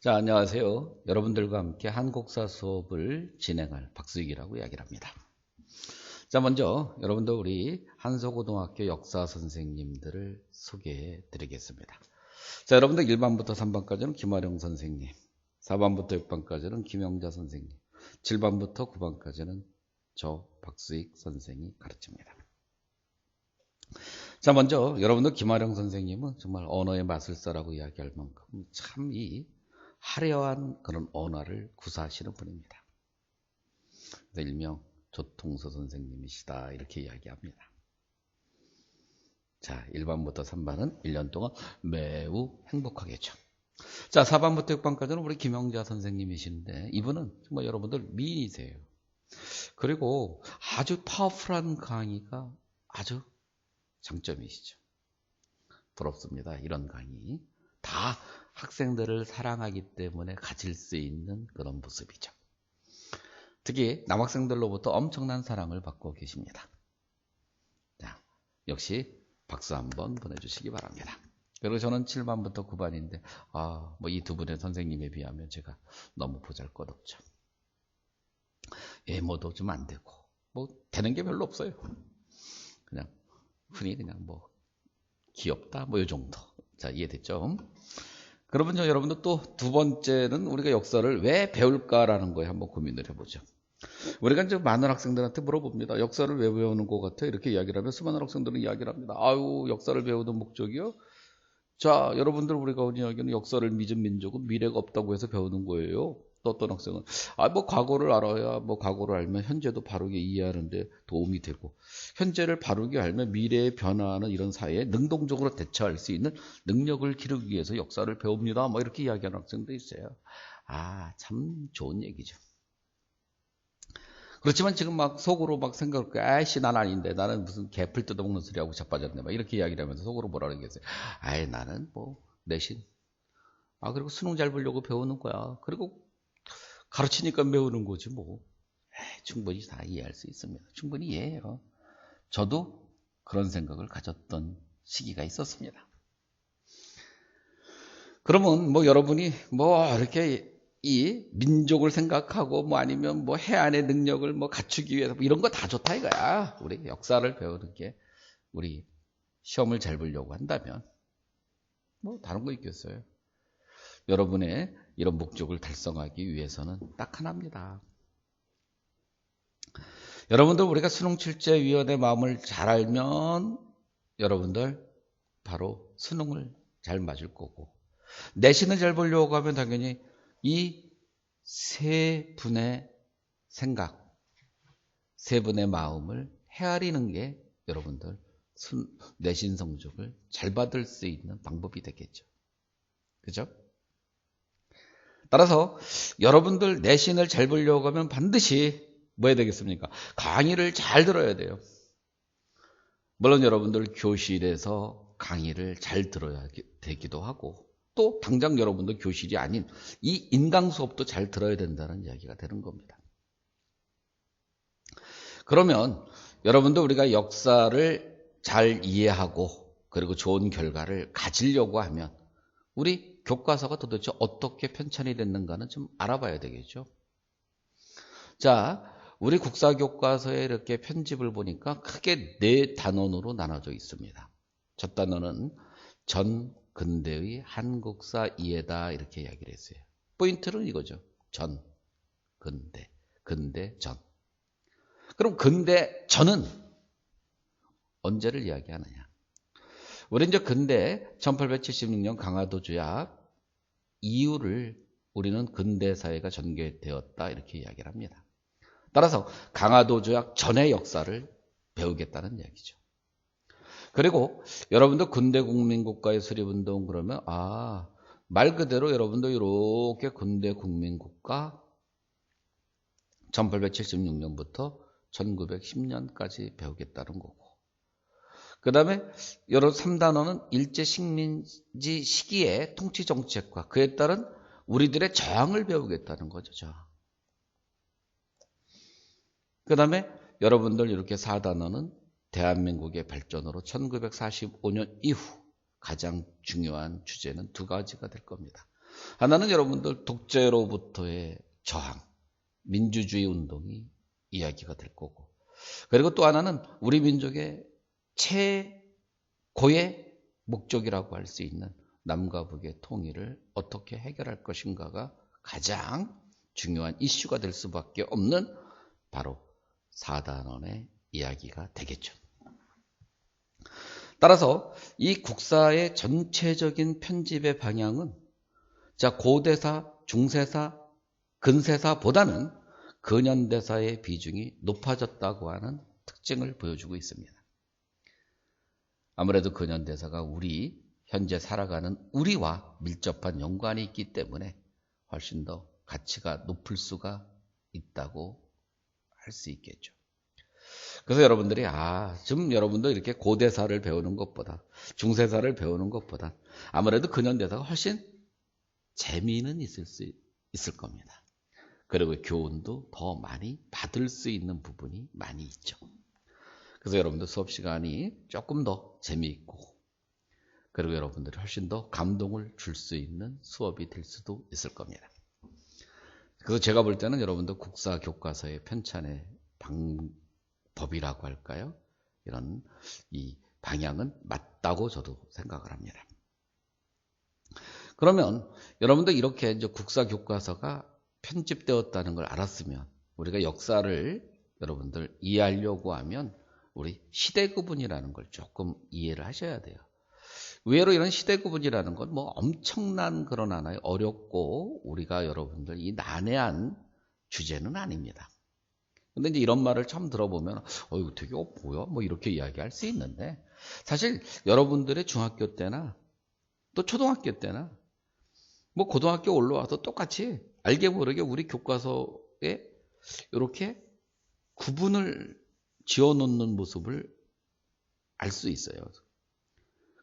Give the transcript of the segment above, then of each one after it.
자, 안녕하세요. 여러분들과 함께 한국사 수업을 진행할 박수익이라고 이야기를 합니다. 자, 먼저 여러분들 우리 한서고등학교 역사 선생님들을 소개해 드리겠습니다. 자, 여러분들 1반부터 3반까지는 김화룡 선생님, 4반부터 6반까지는 김영자 선생님, 7반부터 9반까지는 저 박수익 선생이 가르칩니다. 자, 먼저 여러분들 김화룡 선생님은 정말 언어의 마술사라고 이야기할 만큼 참 화려한 그런 언어를 구사하시는 분입니다. 그래서 일명 조통서 선생님이시다 이렇게 이야기합니다. 자, 1반부터 3반은 1년 동안 매우 행복하겠죠. 자, 4반부터 6반까지는 우리 김영자 선생님이신데 이분은 정말 여러분들 미인이세요. 그리고 아주 파워풀한 강의가 아주 장점이시죠. 부럽습니다. 이런 강의. 다 학생들을 사랑하기 때문에 가질 수 있는 그런 모습이죠. 특히 남학생들로부터 엄청난 사랑을 받고 계십니다. 자, 역시 박수 한번 보내주시기 바랍니다. 그리고 저는 7반부터 9반인데 이 두 분의 선생님에 비하면 제가 너무 보잘것없죠. 외모도 좀 안 되고 되는 게 별로 없어요. 그냥 흔히 귀엽다 이 정도. 자, 이해됐죠? 그러면 여러분들 또 두 번째는 우리가 역사를 왜 배울까라는 거에 한번 고민을 해보죠. 우리가 이제 많은 학생들한테 물어봅니다. 역사를 왜 배우는 것 같아? 이렇게 이야기를 하면 수많은 학생들은 이야기를 합니다. 역사를 배우는 목적이요? 자, 여러분들 우리가 이야기하는 역사를 믿은 민족은 미래가 없다고 해서 배우는 거예요. 또 어떤 학생은 과거를 알아야 과거를 알면 현재도 바르게 이해하는데 도움이 되고 현재를 바르게 알면 미래에 변화하는 이런 사회에 능동적으로 대처할 수 있는 능력을 기르기 위해서 역사를 배웁니다. 이렇게 이야기하는 학생도 있어요. 참 좋은 얘기죠. 그렇지만 지금 속으로 생각을 난 아닌데 나는 무슨 개풀 뜯어먹는 소리하고 자빠졌네 이렇게 이야기를 하면서 속으로 뭐라는 게 있어요. 나는 내신 그리고 수능 잘 보려고 배우는 거야. 그리고 가르치니까 배우는 거지 충분히 다 이해할 수 있습니다. 충분히 이해해요. 저도 그런 생각을 가졌던 시기가 있었습니다. 그러면 여러분이 이렇게 이 민족을 생각하고 아니면 해안의 능력을 갖추기 위해서 이런 거 다 좋다 이거야. 우리 역사를 배우는 게 우리 시험을 잘 보려고 한다면 다른 거 있겠어요. 여러분의 이런 목적을 달성하기 위해서는 딱 하나입니다. 여러분들 우리가 수능출제위원회 마음을 잘 알면 여러분들 바로 수능을 잘 맞을 거고 내신을 잘 보려고 하면 당연히 이 세 분의 생각, 세 분의 마음을 헤아리는 게 여러분들 내신 성적을 잘 받을 수 있는 방법이 되겠죠. 그죠? 따라서 여러분들 내신을 잘 보려고 하면 반드시 뭐 해야 되겠습니까? 강의를 잘 들어야 돼요. 물론 여러분들 교실에서 강의를 잘 들어야 되기도 하고 또 당장 여러분들 교실이 아닌 이 인강 수업도 잘 들어야 된다는 이야기가 되는 겁니다. 그러면 여러분들 우리가 역사를 잘 이해하고 그리고 좋은 결과를 가지려고 하면 우리 교과서가 도대체 어떻게 편찬이 됐는가는 좀 알아봐야 되겠죠. 자, 우리 국사교과서에 이렇게 편집을 보니까 크게 4단원으로 나눠져 있습니다. 첫 단원은 전 근대의 한국사 이해다 이렇게 이야기를 했어요. 포인트는 이거죠. 전, 근대, 근대, 전. 그럼 근대 전은 언제를 이야기하느냐? 우리 이제 근대 1876년 강화도 조약 이후를 우리는 근대 사회가 전개되었다 이렇게 이야기를 합니다. 따라서 강화도 조약 전의 역사를 배우겠다는 이야기죠. 그리고 여러분들 근대 국민국가의 수립운동 그러면 말 그대로 여러분들 이렇게 근대 국민국가 1876년부터 1910년까지 배우겠다는 거고 그 다음에 여러 3단원은 일제식민지 시기의 통치정책과 그에 따른 우리들의 저항을 배우겠다는 거죠. 그 다음에 여러분들 이렇게 4단원은 대한민국의 발전으로 1945년 이후 가장 중요한 주제는 두 가지가 될 겁니다. 하나는 여러분들 독재로부터의 저항, 민주주의 운동이 이야기가 될 거고, 그리고 또 하나는 우리 민족의 최고의 목적이라고 할 수 있는 남과 북의 통일을 어떻게 해결할 것인가가 가장 중요한 이슈가 될 수밖에 없는 바로 4단원의 이야기가 되겠죠. 따라서 이 국사의 전체적인 편집의 방향은 고대사, 중세사, 근세사보다는 근현대사의 비중이 높아졌다고 하는 특징을 보여주고 있습니다. 아무래도 근현대사가 우리 현재 살아가는 우리와 밀접한 연관이 있기 때문에 훨씬 더 가치가 높을 수가 있다고 할 수 있겠죠. 그래서 여러분들이 지금 여러분도 이렇게 고대사를 배우는 것보다 중세사를 배우는 것보다 아무래도 근현대사가 훨씬 재미는 있을 겁니다. 그리고 교훈도 더 많이 받을 수 있는 부분이 많이 있죠. 그래서 여러분들 수업 시간이 조금 더 재미있고, 그리고 여러분들이 훨씬 더 감동을 줄 수 있는 수업이 될 수도 있을 겁니다. 그래서 제가 볼 때는 여러분들 국사 교과서의 편찬의 방법이라고 할까요? 이런 이 방향은 맞다고 저도 생각을 합니다. 그러면 여러분들 이렇게 이제 국사 교과서가 편집되었다는 걸 알았으면, 우리가 역사를 여러분들 이해하려고 하면 우리 시대 구분이라는 걸 조금 이해를 하셔야 돼요. 의외로 이런 시대 구분이라는 건 뭐 엄청난 그런 하나의 어렵고 우리가 여러분들 이 난해한 주제는 아닙니다. 근데 이제 이런 말을 처음 들어보면 이거 되게 뭐야? 뭐 이렇게 이야기할 수 있는데, 사실 여러분들의 중학교 때나 또 초등학교 때나 뭐 고등학교 올라와서 똑같이 알게 모르게 우리 교과서에 이렇게 구분을 지어놓는 모습을 알 수 있어요.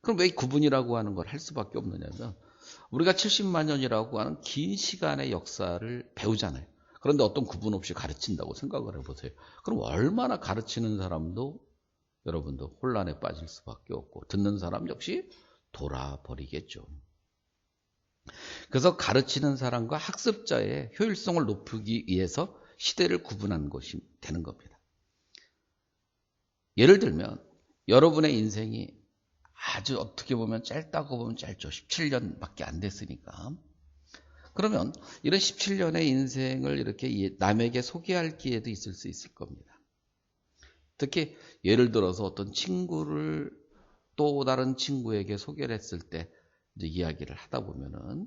그럼 왜 구분이라고 하는 걸 할 수밖에 없느냐면, 우리가 70만 년이라고 하는 긴 시간의 역사를 배우잖아요. 그런데 어떤 구분 없이 가르친다고 생각을 해보세요. 그럼 얼마나 가르치는 사람도 여러분도 혼란에 빠질 수밖에 없고, 듣는 사람 역시 돌아버리겠죠. 그래서 가르치는 사람과 학습자의 효율성을 높이기 위해서 시대를 구분하는 것이 되는 겁니다. 예를 들면 여러분의 인생이 아주 어떻게 보면 짧다고 보면 짧죠. 17년밖에 안 됐으니까. 그러면 이런 17년의 인생을 이렇게 남에게 소개할 기회도 있을 수 있을 겁니다. 특히 예를 들어서 어떤 친구를 또 다른 친구에게 소개를 했을 때 이제 이야기를 하다 보면은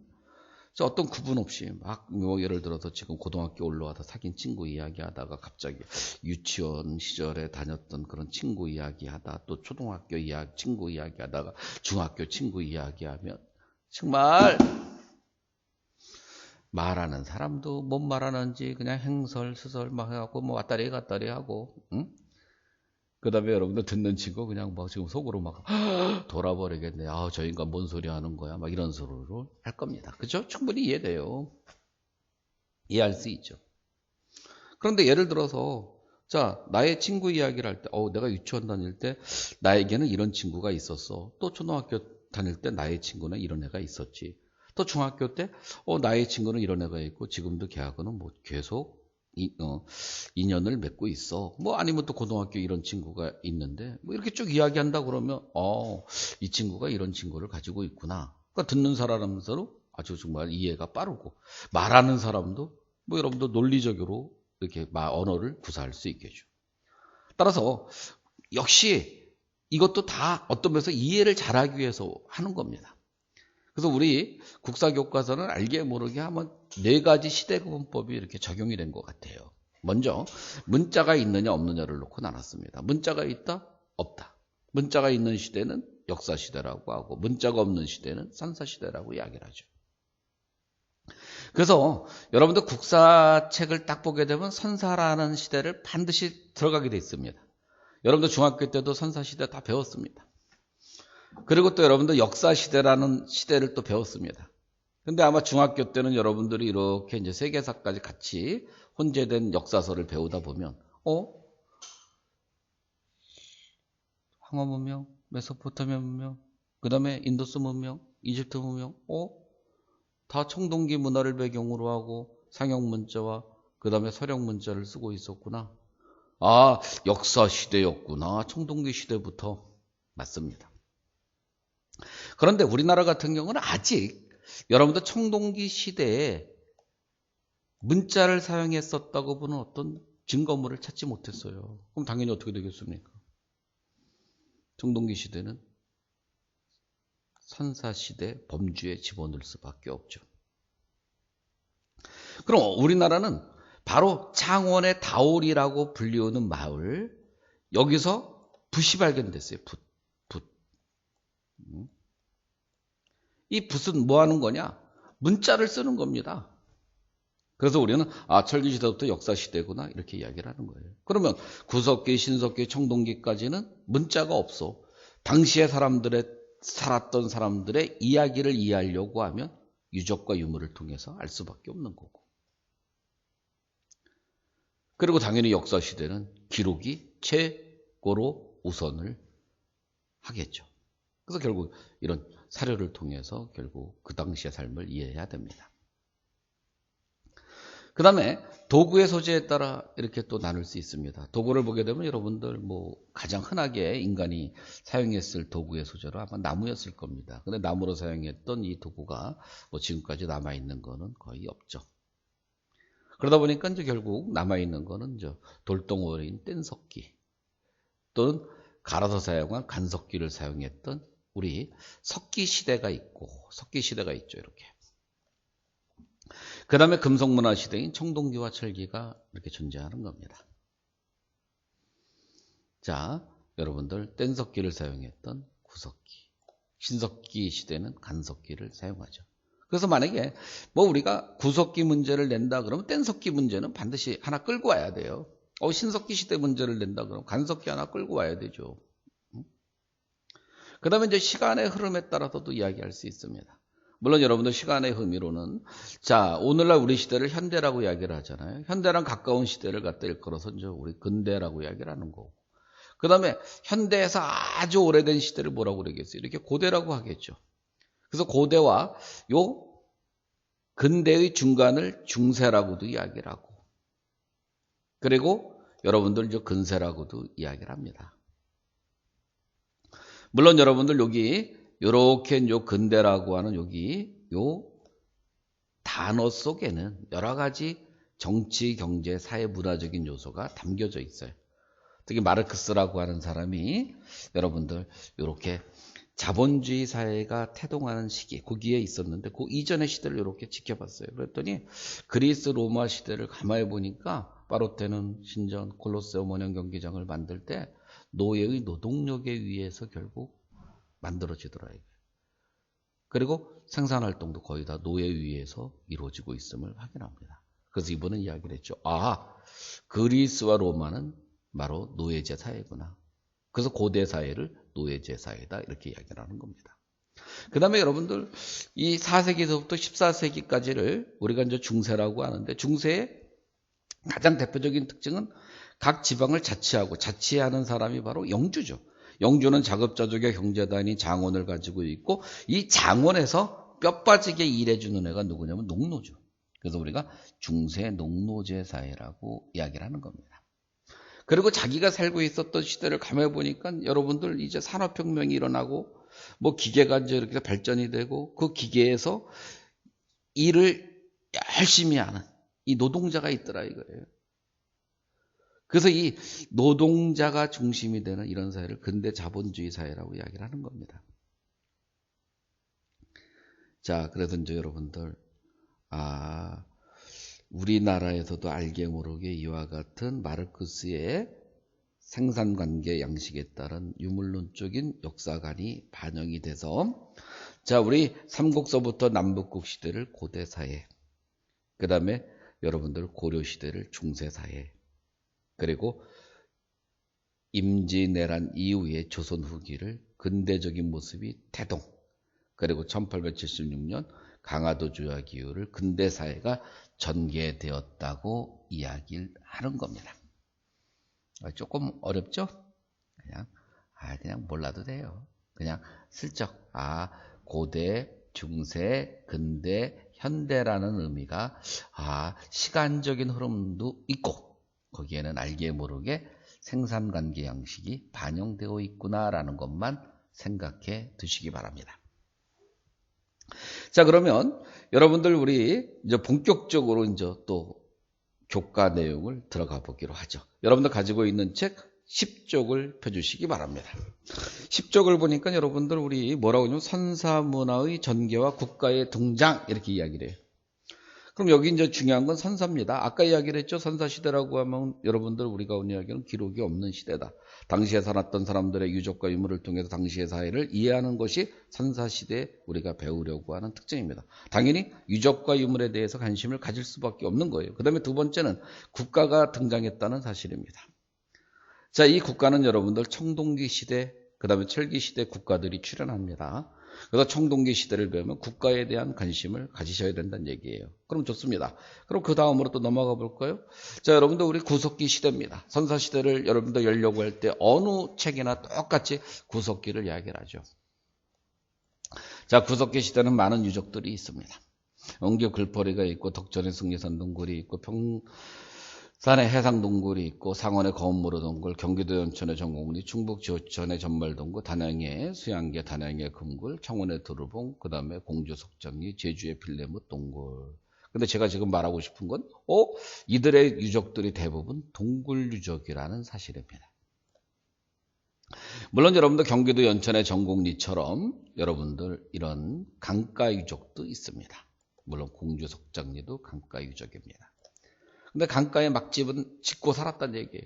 어떤 구분 없이 막 예를 들어서 지금 고등학교 올라와서 사귄 친구 이야기하다가 갑자기 유치원 시절에 다녔던 그런 친구 이야기하다, 또 초등학교 친구 이야기하다가 중학교 친구 이야기하면 정말 말하는 사람도 뭔 말하는지 그냥 행설수설 막 해갖고 뭐 왔다리 갔다리 하고, 응? 그 다음에 여러분들 듣는 친구 그냥 막 지금 속으로 막 돌아버리겠네. 저 인간 뭔 소리 하는 거야. 막 이런 소리로 할 겁니다. 그죠? 충분히 이해돼요. 이해할 수 있죠. 그런데 예를 들어서 나의 친구 이야기를 할 때 내가 유치원 다닐 때 나에게는 이런 친구가 있었어. 또 초등학교 다닐 때 나의 친구는 이런 애가 있었지. 또 중학교 때 나의 친구는 이런 애가 있고 지금도 걔하고는 뭐 계속 인연을 맺고 있어. 뭐 아니면 또 고등학교 이런 친구가 있는데 뭐 이렇게 쭉 이야기한다 그러면 이 친구가 이런 친구를 가지고 있구나. 그러니까 듣는 사람으로서 아주 정말 이해가 빠르고, 말하는 사람도 뭐 여러분도 논리적으로 이렇게 언어를 구사할 수 있겠죠. 따라서 역시 이것도 다 어떤 면에서 이해를 잘하기 위해서 하는 겁니다. 그래서 우리 국사교과서는 알게 모르게 한번 4가지 시대구분법이 이렇게 적용이 된 것 같아요. 먼저 문자가 있느냐 없느냐를 놓고 나눴습니다. 문자가 있다? 없다. 문자가 있는 시대는 역사시대라고 하고 문자가 없는 시대는 선사시대라고 이야기를 하죠. 그래서 여러분들 국사책을 딱 보게 되면 선사라는 시대를 반드시 들어가게 돼 있습니다. 여러분들 중학교 때도 선사시대 다 배웠습니다. 그리고 또 여러분들 역사시대라는 시대를 또 배웠습니다. 근데 아마 중학교 때는 여러분들이 이렇게 이제 세계사까지 같이 혼재된 역사서를 배우다 보면, 황하 문명, 메소포타미아 문명, 그 다음에 인도스 문명, 이집트 문명, 다 청동기 문화를 배경으로 하고 상형 문자와 그 다음에 서령 문자를 쓰고 있었구나. 아, 역사 시대였구나. 청동기 시대부터. 맞습니다. 그런데 우리나라 같은 경우는 아직 여러분들 청동기 시대에 문자를 사용했었다고 보는 어떤 증거물을 찾지 못했어요. 그럼 당연히 어떻게 되겠습니까? 청동기 시대는 선사시대 범주에 집어넣을 수밖에 없죠. 그럼 우리나라는 바로 창원의 다올이라고 불리우는 마을, 여기서 붓이 발견됐어요. 붓. 이 붓은 뭐 하는 거냐? 문자를 쓰는 겁니다. 그래서 우리는 철기시대부터 역사시대구나 이렇게 이야기를 하는 거예요. 그러면 구석기, 신석기, 청동기까지는 문자가 없어. 당시에 살았던 사람들의 이야기를 이해하려고 하면 유적과 유물을 통해서 알 수밖에 없는 거고. 그리고 당연히 역사시대는 기록이 최고로 우선을 하겠죠. 그래서 결국 이런 사료를 통해서 결국 그 당시의 삶을 이해해야 됩니다. 그 다음에 도구의 소재에 따라 이렇게 또 나눌 수 있습니다. 도구를 보게 되면 여러분들 가장 흔하게 인간이 사용했을 도구의 소재로 아마 나무였을 겁니다. 근데 나무로 사용했던 이 도구가 지금까지 남아있는 거는 거의 없죠. 그러다 보니까 이제 결국 남아있는 거는 돌덩어리인 뗀석기 또는 갈아서 사용한 간석기를 사용했던 우리 석기 시대가 있고, 석기 시대가 있죠, 이렇게. 그 다음에 금속문화 시대인 청동기와 철기가 이렇게 존재하는 겁니다. 자, 여러분들 뗀석기를 사용했던 구석기, 신석기 시대는 간석기를 사용하죠. 그래서 만약에 우리가 구석기 문제를 낸다 그러면 뗀석기 문제는 반드시 하나 끌고 와야 돼요. 신석기 시대 문제를 낸다 그러면 간석기 하나 끌고 와야 되죠. 그 다음에 이제 시간의 흐름에 따라서도 이야기할 수 있습니다. 물론 여러분들 시간의 의미로는 오늘날 우리 시대를 현대라고 이야기를 하잖아요. 현대랑 가까운 시대를 갖다 일컬어서 이제 우리 근대라고 이야기를 하는 거고. 그 다음에 현대에서 아주 오래된 시대를 뭐라고 그러겠어요? 이렇게 고대라고 하겠죠. 그래서 고대와 요 근대의 중간을 중세라고도 이야기를 하고, 그리고 여러분들 이제 근세라고도 이야기를 합니다. 물론 여러분들 여기 요렇게 요 근대라고 하는 여기 요 단어 속에는 여러 가지 정치, 경제, 사회, 문화적인 요소가 담겨져 있어요. 특히 마르크스라고 하는 사람이 여러분들 요렇게 자본주의 사회가 태동하는 시기, 거기에 있었는데 그 이전의 시대를 이렇게 지켜봤어요. 그랬더니 그리스 로마 시대를 가만히 보니까 파르테논 신전, 콜로세움 원형 경기장을 만들 때 노예의 노동력에 의해서 결국 만들어지더라고요. 그리고 생산활동도 거의 다 노예에 의해서 이루어지고 있음을 확인합니다. 그래서 이분은 이야기를 했죠. 그리스와 로마는 바로 노예제 사회구나. 그래서 고대 사회를 노예제 사회다 이렇게 이야기를 하는 겁니다. 그 다음에 여러분들 이 4세기서부터 14세기까지를 우리가 이제 중세라고 하는데, 중세의 가장 대표적인 특징은 각 지방을 자치하고 자치하는 사람이 바로 영주죠. 영주는 자급자족의 경제단위 장원을 가지고 있고, 이 장원에서 뼈 빠지게 일해주는 애가 누구냐면 농노죠. 그래서 우리가 중세 농노제 사회라고 이야기를 하는 겁니다. 그리고 자기가 살고 있었던 시대를 가만히 보니까 여러분들 이제 산업혁명이 일어나고 기계가 이제 이렇게 발전이 되고 그 기계에서 일을 열심히 하는 이 노동자가 있더라 이거예요. 그래서 이 노동자가 중심이 되는 이런 사회를 근대 자본주의 사회라고 이야기를 하는 겁니다. 자, 그래서 이제 여러분들 우리나라에서도 알게 모르게 이와 같은 마르크스의 생산관계 양식에 따른 유물론적인 역사관이 반영이 돼서 우리 삼국서부터 남북국 시대를 고대사회, 그 다음에 여러분들 고려시대를 중세사회, 그리고 임진왜란 이후의 조선 후기를 근대적인 모습이 태동, 그리고 1876년 강화도 조약 이후를 근대사회가 전개되었다고 이야기를 하는 겁니다. 조금 어렵죠? 그냥 몰라도 돼요. 그냥 슬쩍 고대, 중세, 근대, 현대라는 의미가 시간적인 흐름도 있고 거기에는 알게 모르게 생산관계 양식이 반영되어 있구나라는 것만 생각해 두시기 바랍니다. 자, 그러면 여러분들 우리 이제 본격적으로 이제 또 교과 내용을 들어가 보기로 하죠. 여러분들 가지고 있는 책 10쪽을 펴주시기 바랍니다. 10쪽을 보니까 여러분들 우리 뭐라고 하냐면 선사문화의 전개와 국가의 등장 이렇게 이야기를 해요. 그럼 여기 이제 중요한 건 선사입니다. 아까 이야기를 했죠. 선사시대라고 하면 여러분들 우리가 이야기하는 기록이 없는 시대다. 당시에 살았던 사람들의 유적과 유물을 통해서 당시의 사회를 이해하는 것이 선사시대에 우리가 배우려고 하는 특징입니다. 당연히 유적과 유물에 대해서 관심을 가질 수밖에 없는 거예요. 그 다음에 두 번째는 국가가 등장했다는 사실입니다. 자, 이 국가는 여러분들 청동기 시대, 그 다음에 철기 시대 국가들이 출현합니다. 그래서 청동기 시대를 배우면 국가에 대한 관심을 가지셔야 된다는 얘기예요. 그럼 좋습니다. 그럼 그 다음으로 또 넘어가 볼까요? 자, 여러분들 우리 구석기 시대입니다. 선사시대를 여러분들 열려고 할 때 어느 책이나 똑같이 구석기를 이야기를 하죠. 자, 구석기 시대는 많은 유적들이 있습니다. 엉교 글퍼리가 있고 덕천의 승리산 동굴이 있고 산의 해상동굴이 있고 상원의 거운무로 동굴, 경기도 연천의 전곡리, 충북 지호천의 전말동굴, 단양의 수양계, 단양의 금굴, 청원의 두루봉, 그 다음에 공주 석정리, 제주의 빌레못 동굴. 근데 제가 지금 말하고 싶은 건 이들의 유적들이 대부분 동굴 유적이라는 사실입니다. 물론 여러분들 경기도 연천의 전곡리처럼 여러분들 이런 강가 유적도 있습니다. 물론 공주 석정리도 강가 유적입니다. 근데 강가에 막집은 짓고 살았다는 얘기예요.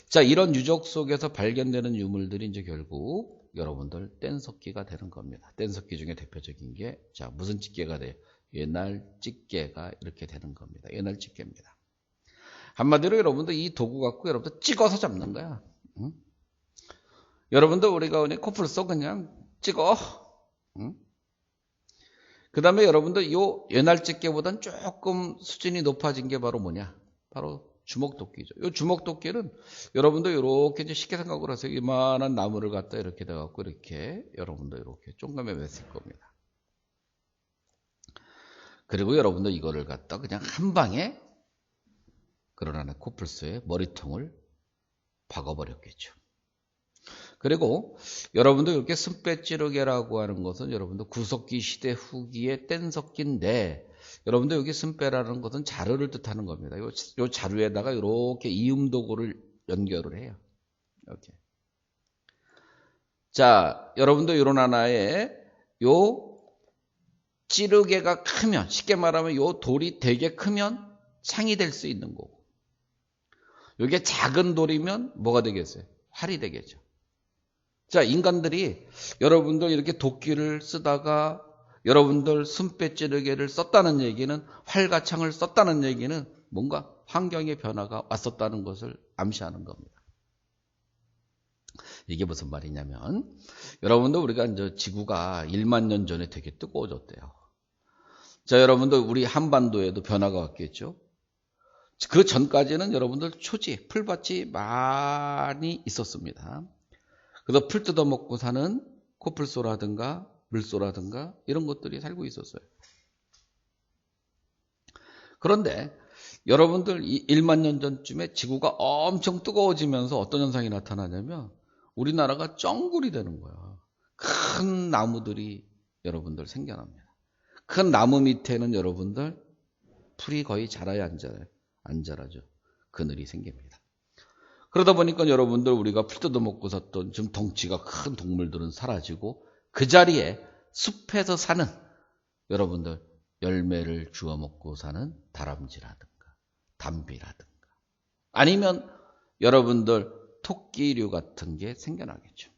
자, 이런 유적 속에서 발견되는 유물들이 이제 결국 여러분들 뗀석기가 되는 겁니다. 뗀석기 중에 대표적인 게, 자, 무슨 집게가 돼요? 옛날 집게가 이렇게 되는 겁니다. 옛날 집게입니다. 한마디로 여러분들 이 도구 갖고 여러분들 찍어서 잡는 거야. 응? 여러분들 우리가 코뿔 쏘 그냥 찍어. 응? 그 다음에 여러분들 요 옛날 집게보단 조금 수준이 높아진 게 바로 뭐냐? 바로 주먹도끼죠. 이 주먹도끼는 여러분들 이렇게 이제 쉽게 생각을 하세요. 이만한 나무를 갖다 이렇게 돼갖고 이렇게 여러분들 이렇게 쫑감에 맸을 겁니다. 그리고 여러분들 이거를 갖다 그냥 한 방에 그러나 코뿔소의 머리통을 박아버렸겠죠. 그리고 여러분들 이렇게 쓴빼찌르개라고 하는 것은 여러분들 구석기 시대 후기의 뗀석기인데 여러분들 여기 쓴빼라는 것은 자루를 뜻하는 겁니다. 요 자루에다가 이렇게 이음도구를 연결을 해요. 이렇게. 자, 여러분들 이런 하나에 요 찌르개가 크면, 쉽게 말하면 요 돌이 되게 크면 창이 될 수 있는 거고, 요게 작은 돌이면 뭐가 되겠어요? 활이 되겠죠. 자, 인간들이 여러분들 이렇게 도끼를 쓰다가 여러분들 순빼찌르개를 썼다는 얘기는, 활과 창을 썼다는 얘기는 뭔가 환경의 변화가 왔었다는 것을 암시하는 겁니다. 이게 무슨 말이냐면, 여러분들 우리가 이제 지구가 1만 년 전에 되게 뜨거워졌대요. 자, 여러분들 우리 한반도에도 변화가 왔겠죠. 그 전까지는 여러분들 초지, 풀밭이 많이 있었습니다. 그래서 풀 뜯어먹고 사는 코뿔소라든가 물소라든가 이런 것들이 살고 있었어요. 그런데 여러분들 이 1만 년 전쯤에 지구가 엄청 뜨거워지면서 어떤 현상이 나타나냐면 우리나라가 쩡굴이 되는 거야. 큰 나무들이 여러분들 생겨납니다. 큰 나무 밑에는 여러분들 풀이 거의 자라야 안 자라죠. 그늘이 생깁니다. 그러다 보니까 여러분들 우리가 풀 뜯어먹고 샀던 좀 덩치가 큰 동물들은 사라지고 그 자리에 숲에서 사는 여러분들 열매를 주워 먹고 사는 다람쥐라든가 담비라든가 아니면 여러분들 토끼류 같은 게 생겨나겠죠.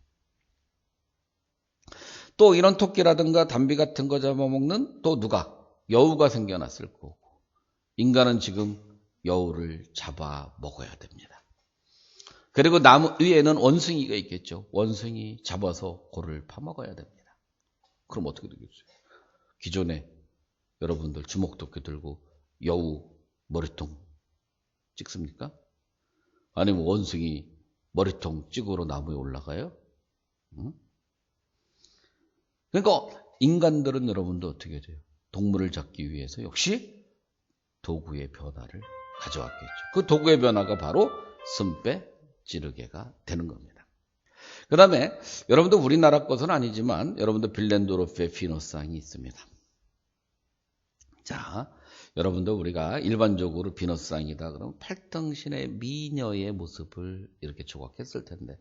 또 이런 토끼라든가 담비 같은 거 잡아먹는 또 누가? 여우가 생겨났을 거고 인간은 지금 여우를 잡아 먹어야 됩니다. 그리고 나무 위에는 원숭이가 있겠죠. 원숭이 잡아서 골을 파먹어야 됩니다. 그럼 어떻게 되겠어요? 기존에 여러분들 주먹도끼 들고 여우 머리통 찍습니까? 아니면 원숭이 머리통 찍으러 나무에 올라가요? 응? 그러니까 인간들은 여러분들 어떻게 돼요? 동물을 잡기 위해서 역시 도구의 변화를 가져왔겠죠. 그 도구의 변화가 바로 승배 찌르개가 되는 겁니다. 그 다음에 여러분도 우리나라 것은 아니지만 여러분도 빌렌도로프의 비너스상이 있습니다. 자, 여러분도 우리가 일반적으로 비너스상이다 그러면 팔등신의 미녀의 모습을 이렇게 조각했을 텐데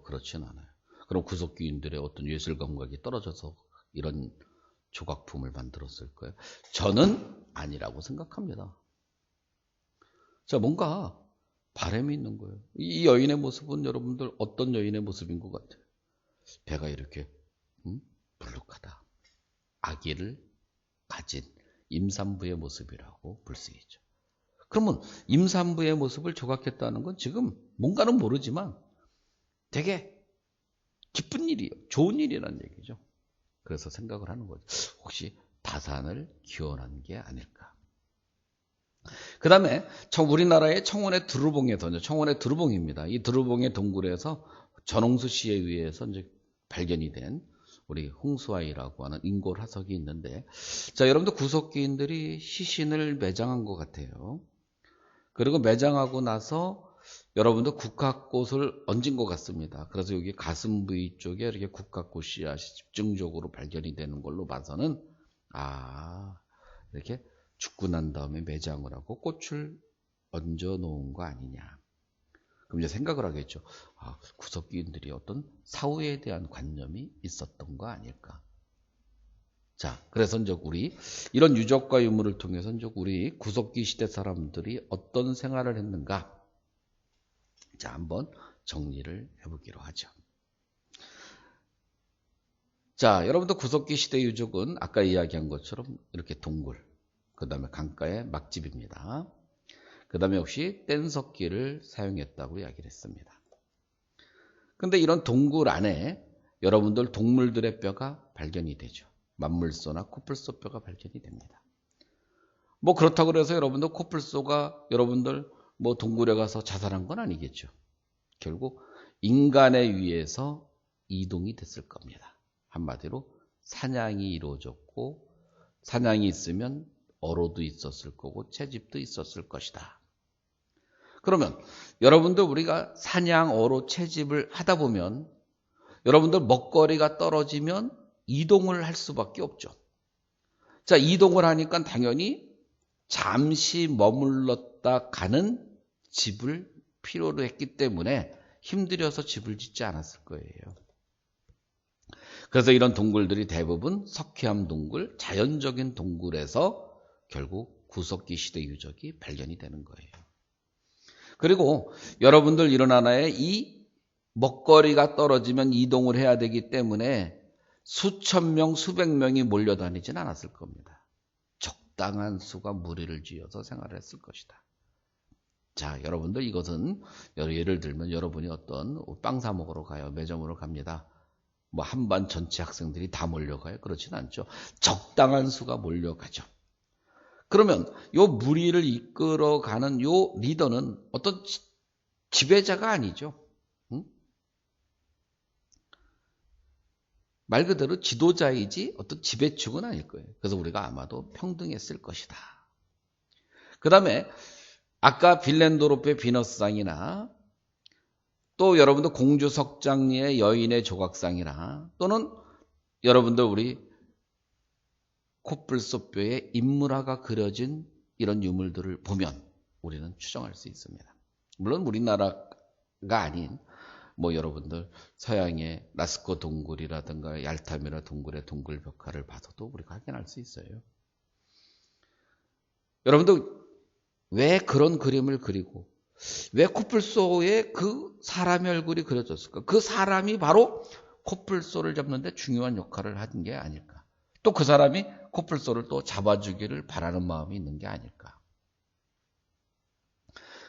그렇진 않아요. 그럼 구석기인들의 어떤 예술 감각이 떨어져서 이런 조각품을 만들었을까요? 저는 아니라고 생각합니다. 자, 뭔가 바람이 있는 거예요. 이 여인의 모습은 여러분들 어떤 여인의 모습인 것 같아요? 배가 이렇게 불룩하다. 아기를 가진 임산부의 모습이라고 볼 수 있죠. 그러면 임산부의 모습을 조각했다는 건 지금 뭔가는 모르지만 되게 기쁜 일이에요. 좋은 일이라는 얘기죠. 그래서 생각을 하는 거죠. 혹시 다산을 기원한 게 아닐까. 그 다음에 우리나라의 청원의 두루봉에서, 청원의 두루봉입니다. 이 두루봉의 동굴에서 전홍수 씨에 의해서 이제 발견이 된 우리 홍수아이라고 하는 인골 화석이 있는데, 자, 여러분들 구석기인들이 시신을 매장한 것 같아요. 그리고 매장하고 나서 여러분들 국화꽃을 얹은 것 같습니다. 그래서 여기 가슴 부위 쪽에 이렇게 국화꽃 씨앗이 집중적으로 발견이 되는 걸로 봐서는, 이렇게 죽고 난 다음에 매장을 하고 꽃을 얹어 놓은 거 아니냐. 그럼 이제 생각을 하겠죠. 구석기인들이 어떤 사후에 대한 관념이 있었던 거 아닐까. 자, 그래서 이제 우리 이런 유적과 유물을 통해서 이제 우리 구석기 시대 사람들이 어떤 생활을 했는가. 자, 한번 정리를 해보기로 하죠. 자, 여러분들 구석기 시대 유적은 아까 이야기한 것처럼 이렇게 동굴, 그 다음에 강가의 막집입니다. 그 다음에 역시 뗀석기를 사용했다고 이야기를 했습니다. 근데 이런 동굴 안에 여러분들 동물들의 뼈가 발견이 되죠. 만물소나 코뿔소 뼈가 발견이 됩니다. 뭐 그렇다고 해서 여러분들 코뿔소가 여러분들 뭐 동굴에 가서 자살한 건 아니겠죠. 결국 인간에 의해서 이동이 됐을 겁니다. 한마디로 사냥이 이루어졌고, 사냥이 있으면 어로도 있었을 거고 채집도 있었을 것이다. 그러면 여러분들 우리가 사냥, 어로, 채집을 하다 보면 여러분들 먹거리가 떨어지면 이동을 할 수밖에 없죠. 자, 이동을 하니까 당연히 잠시 머물렀다 가는 집을 필요로 했기 때문에 힘들여서 집을 짓지 않았을 거예요. 그래서 이런 동굴들이 대부분 석회암 동굴, 자연적인 동굴에서 결국 구석기 시대 유적이 발견이 되는 거예요. 그리고 여러분들 이런 하나에 이 먹거리가 떨어지면 이동을 해야 되기 때문에 수천 명, 수백 명이 몰려다니진 않았을 겁니다. 적당한 수가 무리를 지어서 생활을 했을 것이다. 자, 여러분들 이것은 예를 들면 여러분이 어떤 빵 사 먹으러 가요. 매점으로 갑니다. 뭐 한반 전체 학생들이 다 몰려가요? 그렇진 않죠. 적당한 수가 몰려가죠. 그러면 요 무리를 이끌어가는 요 리더는 어떤 지배자가 아니죠. 응? 말 그대로 지도자이지 어떤 지배축은 아닐 거예요. 그래서 우리가 아마도 평등했을 것이다. 그 다음에 아까 빌렌도로프의 비너스상이나 또 여러분들 공주 석장리의 여인의 조각상이나 또는 여러분들 우리 코뿔소뼈에 인물화가 그려진 이런 유물들을 보면 우리는 추정할 수 있습니다. 물론 우리나라가 아닌 뭐 여러분들 서양의 라스코 동굴이라든가 얄타미라 동굴의 동굴 벽화를 봐서도 우리가 확인할 수 있어요. 여러분들 왜 그런 그림을 그리고 왜 코뿔소에 그 사람의 얼굴이 그려졌을까? 그 사람이 바로 코뿔소를 잡는데 중요한 역할을 한 게 아닐까? 또 그 사람이 코뿔소를 또 잡아주기를 바라는 마음이 있는 게 아닐까?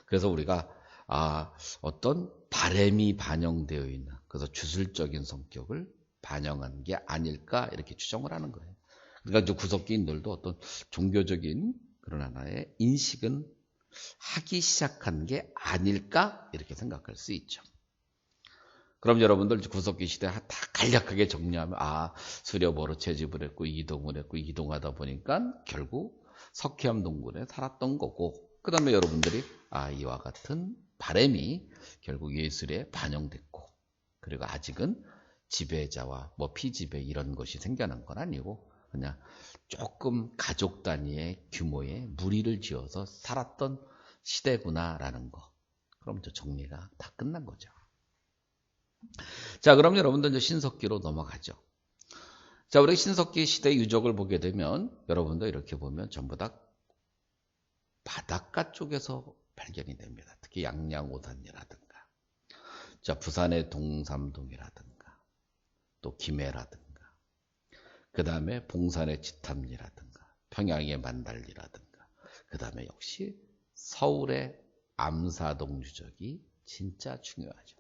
그래서 우리가 어떤 바램이 반영되어 있는, 그래서 주술적인 성격을 반영한 게 아닐까 이렇게 추정을 하는 거예요. 그러니까 이제 구석기인들도 어떤 종교적인 그런 하나의 인식은 하기 시작한 게 아닐까 이렇게 생각할 수 있죠. 그럼 여러분들 구석기 시대 다 간략하게 정리하면 수렵어로 채집을 했고 이동을 했고 이동하다 보니까 결국 석회암 동굴에 살았던 거고, 그 다음에 여러분들이 이와 같은 바람이 결국 예술에 반영됐고, 그리고 아직은 지배자와 피지배 이런 것이 생겨난 건 아니고 그냥 조금 가족 단위의 규모의 무리를 지어서 살았던 시대구나라는 거. 그럼 저 정리가 다 끝난 거죠. 자, 그럼 여러분들 이제 신석기로 넘어가죠. 자, 우리 신석기 시대 유적을 보게 되면 여러분들 이렇게 보면 전부 다 바닷가 쪽에서 발견이 됩니다. 특히 양양오산이라든가, 자, 부산의 동삼동이라든가, 또 김해라든가, 그 다음에 봉산의 지탐리라든가, 평양의 만달리라든가, 그 다음에 역시 서울의 암사동 유적이 진짜 중요하죠.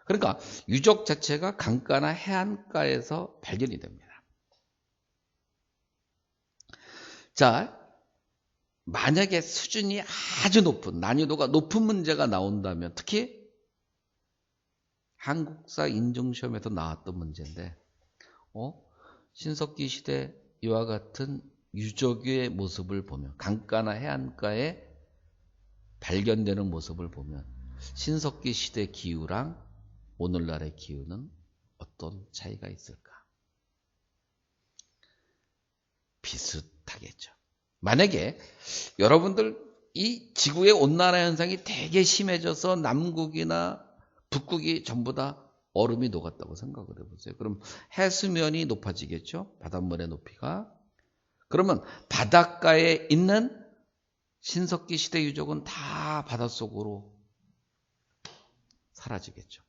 그러니까 유적 자체가 강가나 해안가에서 발견이 됩니다. 자, 만약에 수준이 아주 높은, 난이도가 높은 문제가 나온다면, 특히 한국사 인증시험에서 나왔던 문제인데, 신석기 시대 이와 같은 유적의 모습을 보면, 강가나 해안가에 발견되는 모습을 보면 신석기 시대 기후랑 오늘날의 기후는 어떤 차이가 있을까? 비슷하겠죠. 만약에 여러분들 이 지구의 온난화 현상이 되게 심해져서 남극이나 북극이 전부 다 얼음이 녹았다고 생각을 해보세요. 그럼 해수면이 높아지겠죠? 바닷물의 높이가. 그러면 바닷가에 있는 신석기 시대 유적은 다 바닷속으로 사라지겠죠.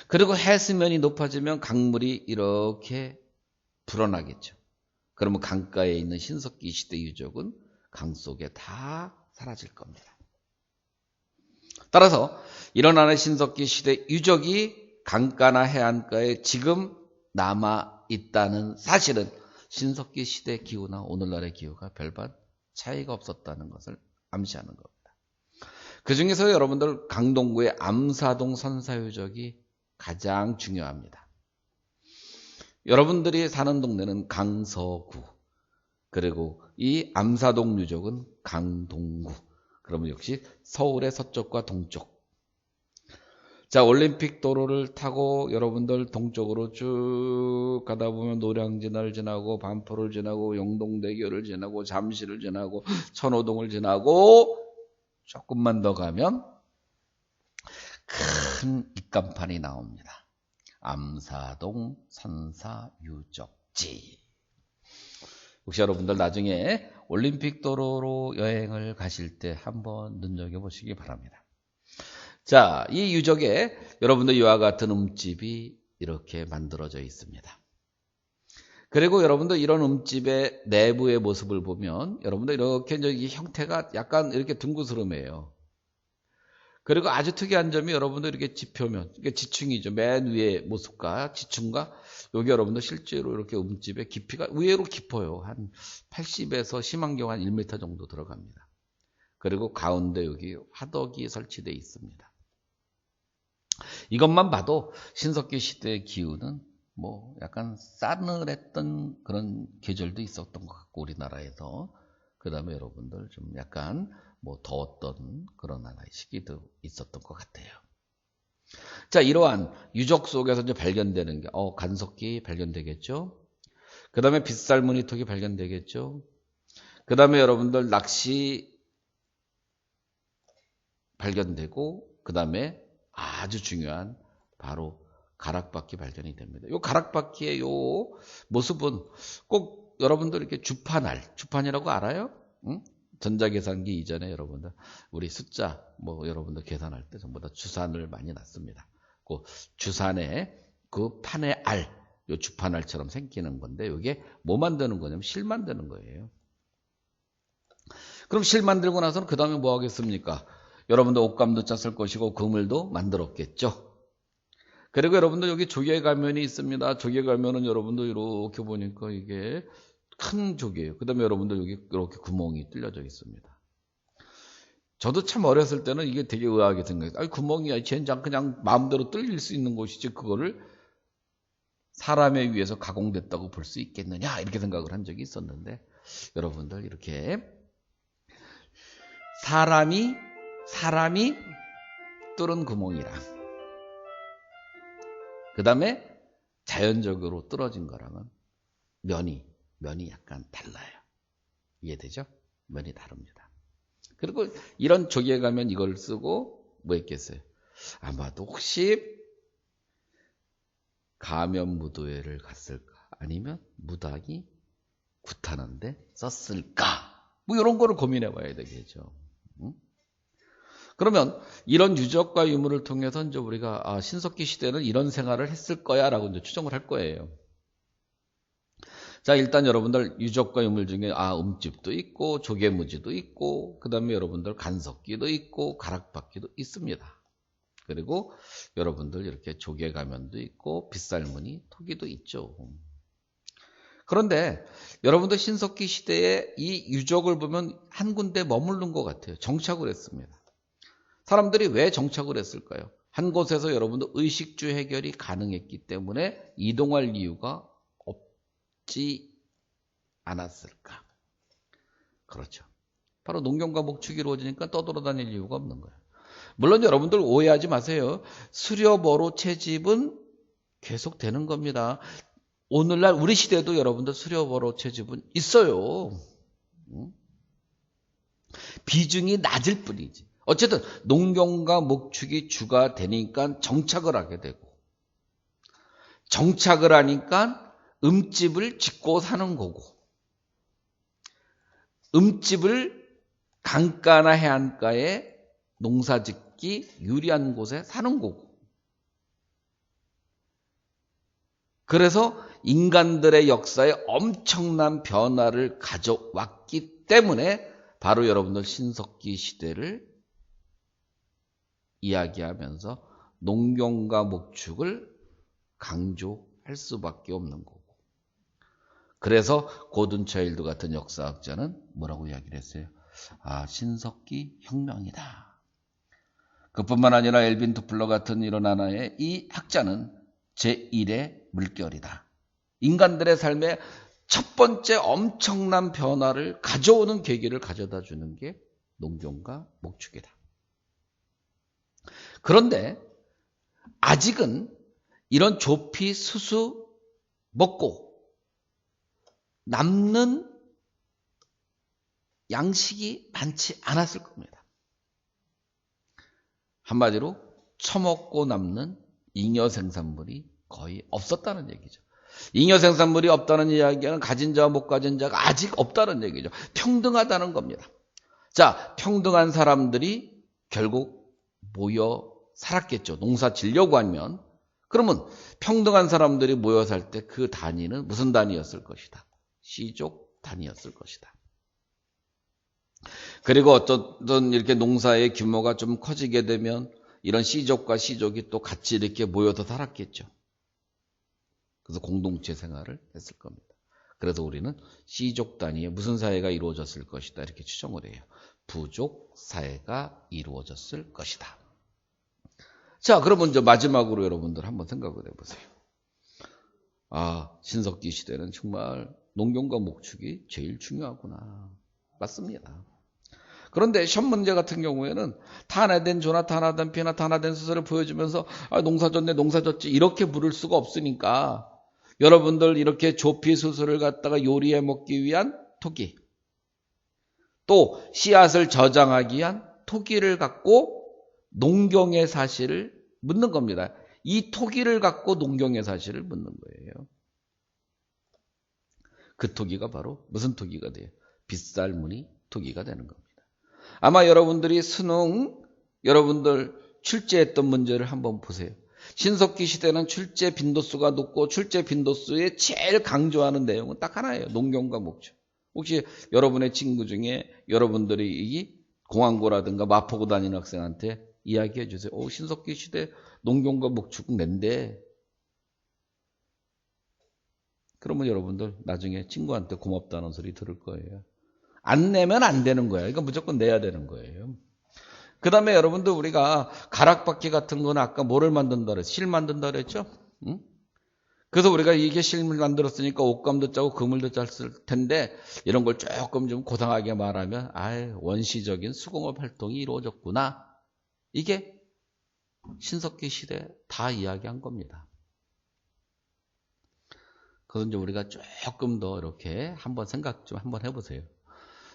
그리고 해수면이 높아지면 강물이 이렇게 불어나겠죠. 그러면 강가에 있는 신석기 시대 유적은 강 속에 다 사라질 겁니다. 따라서 일어나는 신석기 시대 유적이 강가나 해안가에 지금 남아 있다는 사실은 신석기 시대 기후나 오늘날의 기후가 별반 차이가 없었다는 것을 암시하는 겁니다. 그 중에서 여러분들 강동구의 암사동 선사유적이 가장 중요합니다. 여러분들이 사는 동네는 강서구, 그리고 이 암사동 유적은 강동구. 그러면 역시 서울의 서쪽과 동쪽. 자, 올림픽 도로를 타고 여러분들 동쪽으로 쭉 가다 보면 노량진을 지나고 반포를 지나고 영동대교를 지나고 잠실을 지나고 천호동을 지나고 조금만 더 가면 큰 입간판이 나옵니다. 암사동 선사유적지. 혹시 여러분들 나중에 올림픽 도로로 여행을 가실 때 한번 눈여겨보시기 바랍니다. 자, 이 유적에 여러분들 이와 같은 음집이 이렇게 만들어져 있습니다. 그리고 여러분들 이런 음집의 내부의 모습을 보면 여러분들 이렇게 이 형태가 약간 이렇게 둥그스름해요. 그리고 아주 특이한 점이 여러분들 이렇게 지표면, 이게 지층이죠. 맨 위의 모습과 지층과 여기 여러분들 실제로 이렇게 음집의 깊이가 의외로 깊어요. 한 80에서 심한 경우 한 1m 정도 들어갑니다. 그리고 가운데 여기 화덕이 설치되어 있습니다. 이것만 봐도 신석기 시대의 기후는 뭐 약간 싸늘했던 그런 계절도 있었던 것 같고 우리나라에서, 그 다음에 여러분들 좀 약간 뭐 더웠던 그런 하나의 시기도 있었던 것 같아요. 자, 이러한 유적 속에서 이제 발견되는 게 간석기 발견되겠죠. 그 다음에 빗살무늬톡이 발견되겠죠. 그 다음에 여러분들 낚시 발견되고, 그 다음에 아주 중요한 바로 가락바퀴 발견이 됩니다. 이 가락바퀴의 요 모습은 꼭 여러분들 이렇게 주판이라고 알아요? 응? 전자계산기 이전에 여러분들 우리 숫자 뭐 여러분들 계산할 때 전부 다 주산을 많이 놨습니다. 그 주산에 그 판의 요 주판알처럼 생기는 건데 이게 뭐 만드는 거냐면 실 만드는 거예요. 그럼 실 만들고 나서는 그 다음에 뭐 하겠습니까? 여러분들 옷감도 짰을 것이고 그물도 만들었겠죠. 그리고 여러분들 여기 조개 가면이 있습니다. 조개 가면은 여러분들 이렇게 보니까 이게 큰 조개예요. 그 다음에 여러분들 여기 이렇게 구멍이 뚫려져 있습니다. 저도 참 어렸을 때는 이게 되게 의아하게 생각해요. 아니, 구멍이야. 젠장 그냥 마음대로 뚫릴 수 있는 곳이지. 그거를 사람에 의해서 가공됐다고 볼 수 있겠느냐. 이렇게 생각을 한 적이 있었는데, 여러분들 이렇게 사람이 뚫은 구멍이랑 그 다음에 자연적으로 뚫어진 거랑은 면이 약간 달라요. 이해되죠? 면이 다릅니다. 그리고 이런 조기에 가면 이걸 쓰고 뭐 했겠어요? 아마도 혹시 가면무도회를 갔을까? 아니면 무당이 굿하는데 썼을까? 뭐 이런 거를 고민해 봐야 되겠죠. 그러면 이런 유적과 유물을 통해서 이제 우리가 신석기 시대는 이런 생활을 했을 거야 라고 이제 추정을 할 거예요. 자, 일단 여러분들 유적과 유물 중에 음집도 있고 조개무지도 있고 그 다음에 여러분들 간석기도 있고 가락바퀴도 있습니다. 그리고 여러분들 이렇게 조개 가면도 있고 빗살무늬 토기도 있죠. 그런데 여러분들 신석기 시대에 이 유적을 보면 한 군데 머무른 것 같아요. 정착을 했습니다. 사람들이 왜 정착을 했을까요? 한 곳에서 여러분들 의식주 해결이 가능했기 때문에 이동할 이유가 없지 않았을까? 그렇죠. 바로 농경과 목축이 이루어지니까 떠돌아다닐 이유가 없는 거예요. 물론 여러분들 오해하지 마세요. 수렵어로 채집은 계속 되는 겁니다. 오늘날 우리 시대도 여러분들 수렵어로 채집은 있어요. 비중이 낮을 뿐이지. 어쨌든 농경과 목축이 주가 되니까 정착을 하게 되고, 정착을 하니까 음집을 짓고 사는 거고, 음집을 강가나 해안가에 농사짓기 유리한 곳에 사는 거고, 그래서 인간들의 역사에 엄청난 변화를 가져왔기 때문에 바로 여러분들 신석기 시대를 이야기하면서 농경과 목축을 강조할 수밖에 없는 거고, 그래서 고든 차일드 같은 역사학자는 뭐라고 이야기를 했어요? 신석기 혁명이다. 그뿐만 아니라 엘빈 토플러 같은 이런 하나의 이 학자는 제1의 물결이다. 인간들의 삶에 첫 번째 엄청난 변화를 가져오는 계기를 가져다 주는 게 농경과 목축이다. 그런데 아직은 이런 조피, 수수 먹고 남는 양식이 많지 않았을 겁니다. 한마디로 처먹고 남는 잉여 생산물이 거의 없었다는 얘기죠. 잉여 생산물이 없다는 이야기는 가진 자와 못 가진 자가 아직 없다는 얘기죠. 평등하다는 겁니다. 자, 평등한 사람들이 결국 모여 살았겠죠. 농사 지려고 하면. 그러면 평등한 사람들이 모여 살 때 그 단위는 무슨 단위였을 것이다? 씨족 단위였을 것이다. 그리고 어떤 이렇게 농사의 규모가 좀 커지게 되면 이런 씨족과 씨족이 또 같이 이렇게 모여서 살았겠죠. 그래서 공동체 생활을 했을 겁니다. 그래서 우리는 씨족 단위의 무슨 사회가 이루어졌을 것이다 이렇게 추정을 해요. 부족 사회가 이루어졌을 것이다. 자, 그러면 이제 마지막으로 여러분들 한번 생각을 해보세요. 신석기 시대는 정말 농경과 목축이 제일 중요하구나. 맞습니다. 그런데 시험 문제 같은 경우에는 탄화된 조나 탄화된 피나 탄화된 수소를 보여주면서 농사졌네 농사졌지 이렇게 부를 수가 없으니까 여러분들 이렇게 조피 수소를 갖다가 요리해 먹기 위한 토기, 또 씨앗을 저장하기 위한 토기를 갖고 농경의 사실을 묻는 겁니다. 이 토기를 갖고 농경의 사실을 묻는 거예요. 그 토기가 바로 무슨 토기가 돼요? 빗살무늬 토기가 되는 겁니다. 아마 여러분들이 수능 여러분들 출제했던 문제를 한번 보세요. 신석기 시대는 출제 빈도수가 높고 출제 빈도수에 제일 강조하는 내용은 딱 하나예요. 농경과 목축. 혹시 여러분의 친구 중에 여러분들이 이 공항고라든가 마포구 다니는 학생한테 이야기해 주세요. 신석기 시대 농경과 목축 낸대. 그러면 여러분들 나중에 친구한테 고맙다는 소리 들을 거예요. 안 내면 안 되는 거야. 이거 무조건 내야 되는 거예요. 그 다음에 여러분들 우리가 가락바퀴 같은 거는 아까 뭐를 만든다 그랬죠? 실 만든다 그랬죠? 응? 그래서 우리가 이게 실을 만들었으니까 옷감도 짜고 그물도 짰을 텐데 이런 걸 조금 좀 고상하게 말하면 원시적인 수공업 활동이 이루어졌구나. 이게 신석기 시대 다 이야기한 겁니다. 그건 이제 우리가 조금 더 이렇게 한번 생각 좀 한번 해보세요.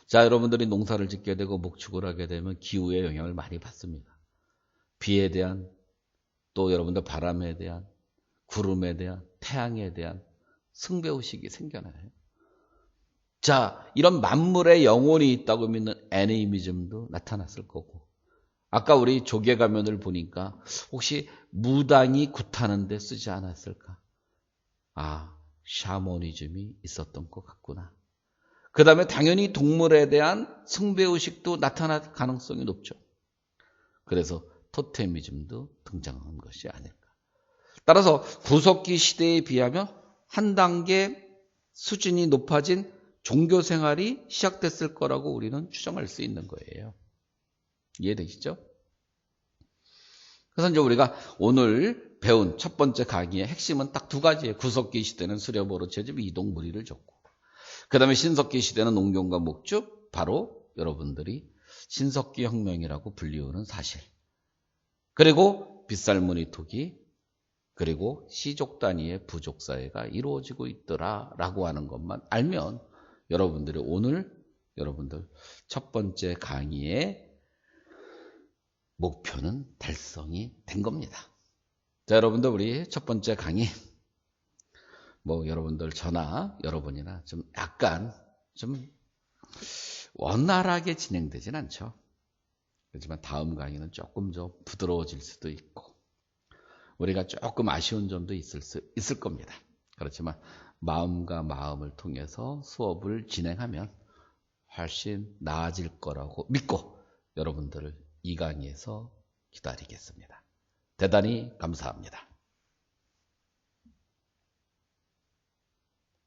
자, 여러분들이 농사를 짓게 되고 목축을 하게 되면 기후의 영향을 많이 받습니다. 비에 대한, 또 여러분들 바람에 대한, 구름에 대한, 태양에 대한 승배의식이 생겨나요. 자, 이런 만물의 영혼이 있다고 믿는 애니미즘도 나타났을 거고, 아까 우리 조개 가면을 보니까 혹시 무당이 굿하는 데 쓰지 않았을까? 샤머니즘이 있었던 것 같구나. 그 다음에 당연히 동물에 대한 숭배의식도 나타날 가능성이 높죠. 그래서 토테미즘도 등장한 것이 아닐까. 따라서 구석기 시대에 비하면 한 단계 수준이 높아진 종교 생활이 시작됐을 거라고 우리는 추정할 수 있는 거예요. 이해되시죠? 그래서 이제 우리가 오늘 배운 첫 번째 강의의 핵심은 딱 두 가지예요. 구석기 시대는 수렵으로 채집 이동 무리를 줬고, 그 다음에 신석기 시대는 농경과 목축, 바로 여러분들이 신석기 혁명이라고 불리우는 사실. 그리고 빗살무늬 투기, 그리고 시족 단위의 부족 사회가 이루어지고 있더라라고 하는 것만 알면 여러분들이 오늘 여러분들 첫 번째 강의의 목표는 달성이 된 겁니다. 자, 여러분들 우리 첫 번째 강의 여러분들 저나 여러분이나 좀 약간 좀 원활하게 진행되진 않죠. 그렇지만 다음 강의는 조금 더 부드러워질 수도 있고 우리가 조금 아쉬운 점도 있을 겁니다. 그렇지만 마음과 마음을 통해서 수업을 진행하면 훨씬 나아질 거라고 믿고 여러분들을 이 강의에서 기다리겠습니다. 대단히 감사합니다.